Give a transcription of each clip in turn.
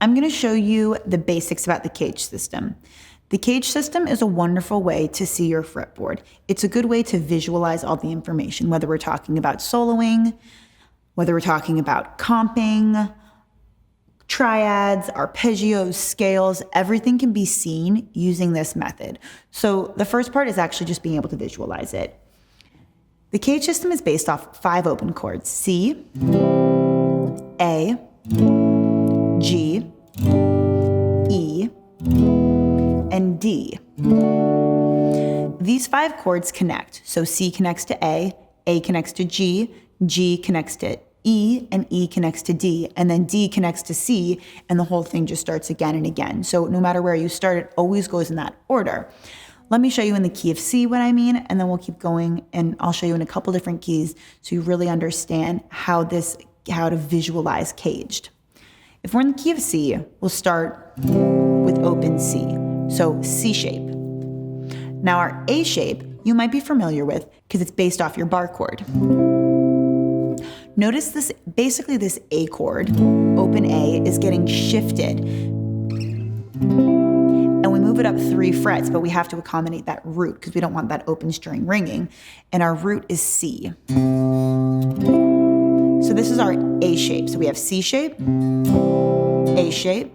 I'm going to show you the basics about the CAGED system. The CAGED system is a wonderful way to see your fretboard. It's a good way to visualize all the information, whether we're talking about soloing, whether we're talking about comping, triads, arpeggios, scales, everything can be seen using this method. So the first part is actually just being able to visualize it. The CAGED system is based off 5 open chords: C, A, G, E, and D. These 5 chords connect. So C connects to A connects to G connects to E, and E connects to D, and then D connects to C, and the whole thing just starts again and again. So no matter where you start, it always goes in that order. Let me show you in the key of C what I mean, and then we'll keep going, and I'll show you in a couple different keys so you really understand how to visualize CAGED. If we're in the key of C, we'll start with open C, so C shape. Now our A shape, you might be familiar with because it's based off your bar chord. Notice this, basically this A chord, open A, is getting shifted. And we move it up 3 frets, but we have to accommodate that root because we don't want that open string ringing. And our root is C. So this is our A shape. So we have C shape, A shape,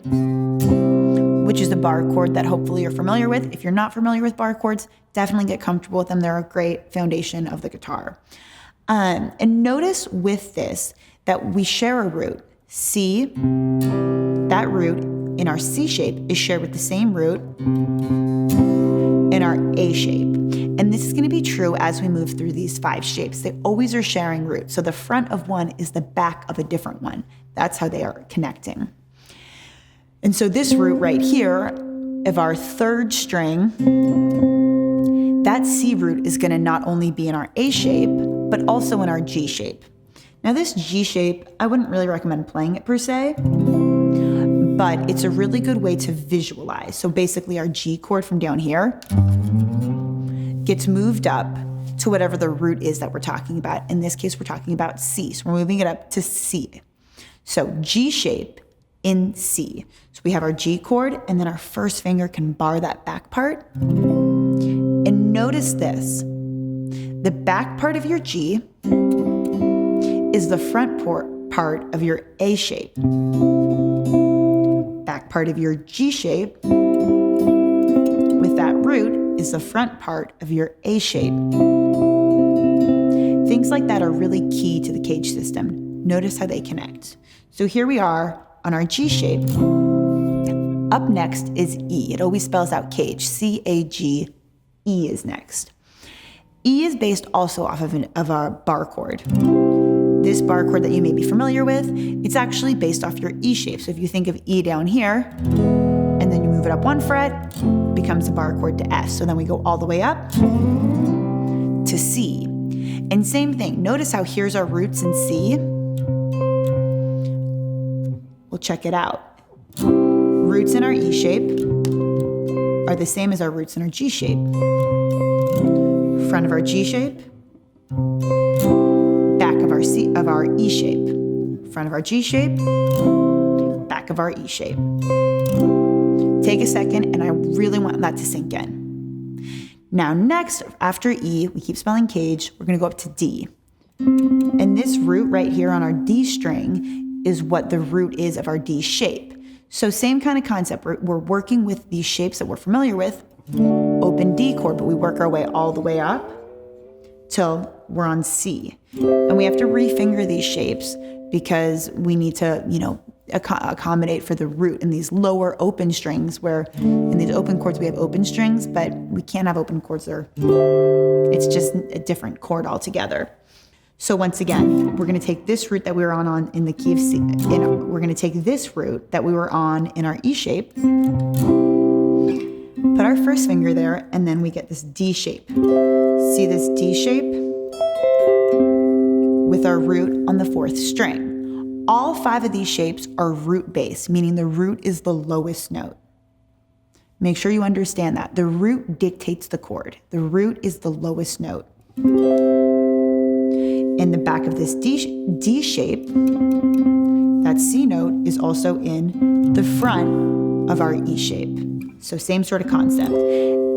which is the bar chord that hopefully you're familiar with. If you're not familiar with bar chords, definitely get comfortable with them. They're a great foundation of the guitar. And notice with this that we share a root. C, that root in our C shape is shared with the same root in our A shape. And this is going to be true as we move through these 5 shapes. They always are sharing roots. So the front of one is the back of a different one. That's how they are connecting. And so this root right here of our 3rd string, that C root is going to not only be in our A shape, but also in our G shape. Now this G shape, I wouldn't really recommend playing it per se, but it's a really good way to visualize. So basically our G chord from down here gets moved up to whatever the root is that we're talking about. In this case, we're talking about C. So we're moving it up to C. So G shape in C. So we have our G chord, and then our first finger can bar that back part. And notice this. The back part of your G is the front part of your A shape. Back part of your G shape with that root is the front part of your A shape. Things like that are really key to the CAGED system. Notice how they connect. So here we are on our G shape. Up next is E. It always spells out CAGED, C-A-G, E is next. E is based also off of our bar chord. This bar chord that you may be familiar with, it's actually based off your E shape. So if you think of E down here, and then you move it up 1 fret, it becomes a bar chord to S. So then we go all the way up to C. And same thing, notice how here's our roots in C. We'll check it out. Roots in our E shape are the same as our roots in our G shape. Front of our G shape, back of our E shape. Front of our G shape, back of our E shape. Take a second, and I really want that to sink in. Now next, after E, we keep spelling CAGED, we're gonna go up to D. And this root right here on our D string is what the root is of our D shape. So same kind of concept, we're working with these shapes that we're familiar with, open D chord, but we work our way all the way up till we're on C. And we have to refinger these shapes because we need to, accommodate for the root in these lower open strings, where in these open chords we have open strings, but we can't have open chords there. It's just a different chord altogether. So once again, we're going to take this root that we were on in the key of C, we're going to take this root that we were on in our E shape, put our first finger there, and then we get this D shape. See this D shape with our root on the 4th string. All 5 of these shapes are root-based, meaning the root is the lowest note. Make sure you understand that. The root dictates the chord. The root is the lowest note. In the back of this D shape, that C note is also in the front of our E shape. So same sort of concept.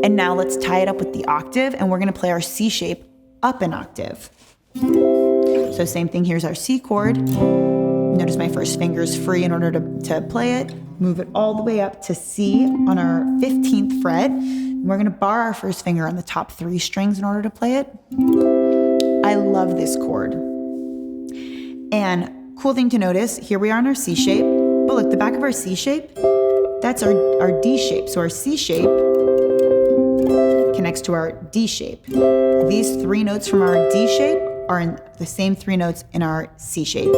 And now let's tie it up with the octave, and we're gonna play our C shape up an octave. So same thing, here's our C chord. Notice my first finger is free in order to play it. Move it all the way up to C on our 15th fret. And we're gonna bar our first finger on the top 3 strings in order to play it. I love this chord. And cool thing to notice, here we are in our C shape, but look, the back of our C shape, that's our D shape. So our C shape connects to our D shape. These 3 notes from our D shape are in the same 3 notes in our C shape.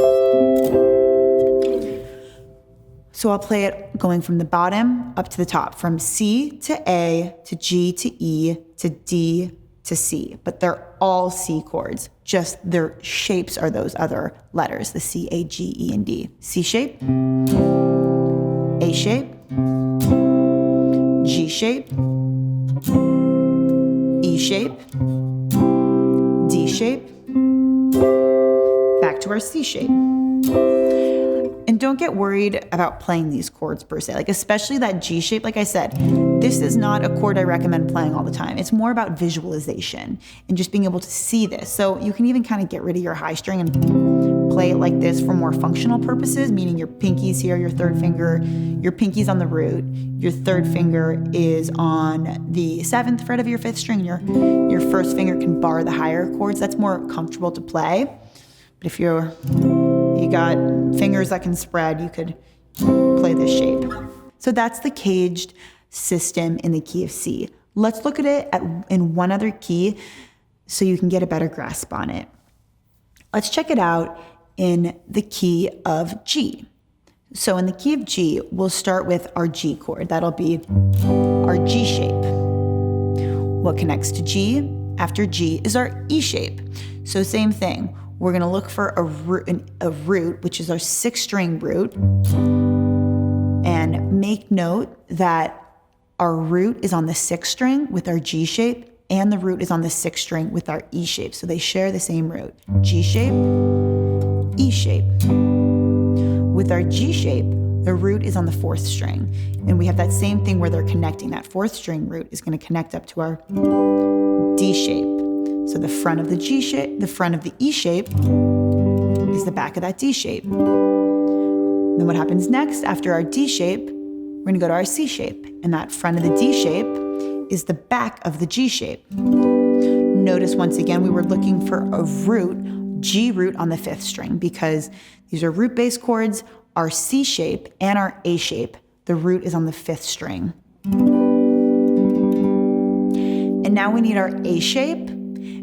So I'll play it going from the bottom up to the top, from C to A to G to E to D to C, but they're all C chords, just their shapes are those other letters, the C, A, G, E, and D. C shape, A shape, G shape, E shape, D shape, back to our C shape. And don't get worried about playing these chords per se, like especially that G shape. Like I said, this is not a chord I recommend playing all the time. It's more about visualization and just being able to see this. So you can even kind of get rid of your high string and play it like this for more functional purposes, meaning your pinky's here, your 3rd finger, your pinky's on the root, your 3rd finger is on the 7th fret of your 5th string, your 1st finger can bar the higher chords. That's more comfortable to play. But if you got fingers that can spread, you could play this shape. So that's the caged system in the key of C. Let's look at it in one other key so you can get a better grasp on it. Let's check it out in the key of G. So in the key of G, we'll start with our G chord. That'll be our G shape. What connects to G after G is our E shape. So same thing. We're gonna look for a root, which is our 6th-string root, and make note that our root is on the 6th string with our G shape, and the root is on the 6th string with our E shape. So they share the same root. G shape, E shape. With our G shape, the root is on the 4th string, and we have that same thing where they're connecting. That 4th string root is gonna connect up to our D shape. So the front of the G shape, the front of the E shape is the back of that D shape. Then what happens next after our D shape, we're gonna go to our C shape, and that front of the D shape is the back of the G shape. Notice once again, we were looking for a root, G root on the 5th string, because these are root-based chords. Our C shape and our A shape, the root is on the 5th string. And now we need our A shape,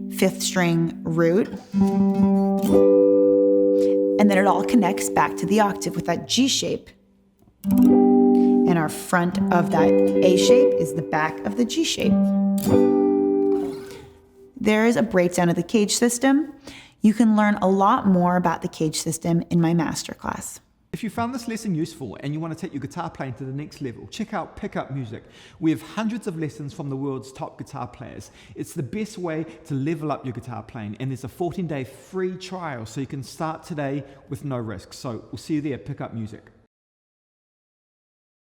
5th string root, and then it all connects back to the octave with that G shape. And our front of that A shape is the back of the G shape. There is a breakdown of the CAGED system. You can learn a lot more about the CAGED system in my masterclass. If you found this lesson useful and you want to take your guitar playing to the next level, check out Pickup Music. We have hundreds of lessons from the world's top guitar players. It's the best way to level up your guitar playing, and there's a 14-day free trial so you can start today with no risk. So we'll see you there, Pickup Music.